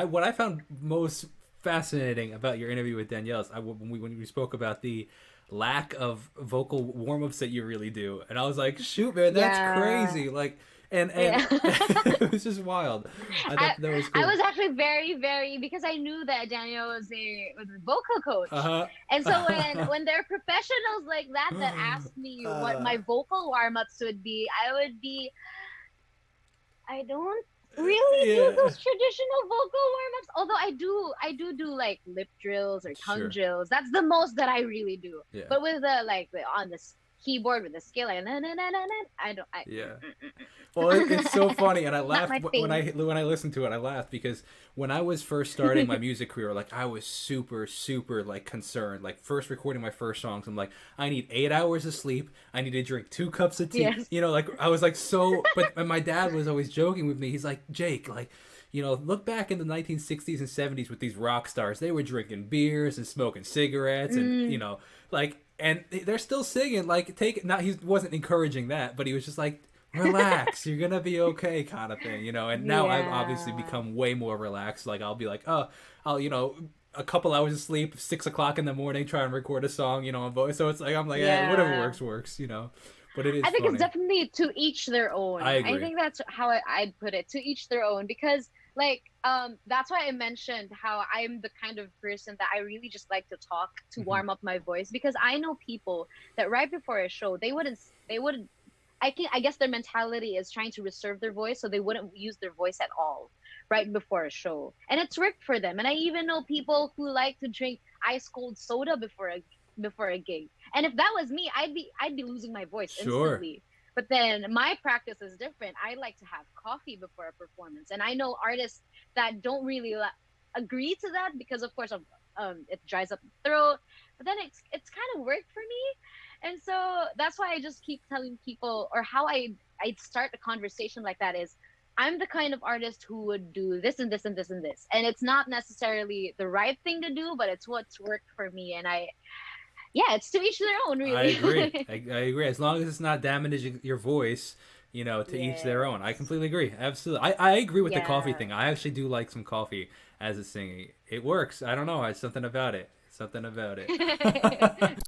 What I found most fascinating about your interview with Danielle is when we spoke about the lack of vocal warm-ups that you really do, and I was like, shoot, man, that's Yeah. crazy. Like, and Yeah. it was just wild. I I thought that was I cool. was actually very, very, because I knew that Daniel was a vocal coach. Uh-huh. And so when there are professionals like that asked me what uh, my vocal warm-ups would be, I would be, I don't really do yeah. those traditional vocal warm-ups. Although I do like lip drills or tongue Sure. drills. That's the most that I really do. Yeah. But with the like on the keyboard with the scale, like na na na na na, I don't. Yeah. Well, it's so funny, and I Not laughed my when thing. I listened to it. I laughed because when I was first starting my music career, like I was super like concerned. Like first recording my first songs, I'm like, I need 8 hours of sleep. I need to drink 2 cups of tea. Yes. Like I was like so. But and my dad was always joking with me. He's like, Jake, like. Look back in the 1960s and 70s with these rock stars. They were drinking beers and smoking cigarettes, and Mm, like, and they're still singing. Like, take it. Not he wasn't encouraging that, but he was just like, relax, you're gonna be okay, kind of thing. And now I've obviously yeah. become way more relaxed. Like I'll be like, oh, I'll a couple hours of sleep, 6 o'clock in the morning, try and record a song, on voice. So it's like I'm like, whatever Yeah. works. But it is I think it's funny. definitely to each their I own. I agree. think that's how I'd put it, to each their own, because like that's why I mentioned how I'm the kind of person that I really just like to talk to Hmm. warm up my voice, because I know people that right before a show they wouldn't I guess their mentality is trying to reserve their voice, so they wouldn't use their voice at all right before a show. And it's worked for them. And I even know people who like to drink ice cold soda before a gig. And if that was me, I'd be losing my voice Sure. instantly. But then my practice is different. I like to have coffee before a performance. And I know artists that don't really agree to that because of course of it dries up the throat. But then it's kind of worked for me. And so that's why I just keep telling people, or how I'd start a conversation like that is, I'm the kind of artist who would do this and this and this and this. And it's not necessarily the right thing to do, but it's what's worked for me. And yeah, it's to each their own, I really. agree. I agree. As long as it's not damaging your voice, to each their own. I Yes. completely agree. Absolutely. I agree with the coffee Yeah. thing. I actually do like some coffee as a singing. It works. I don't know. It's something about it. Something about it.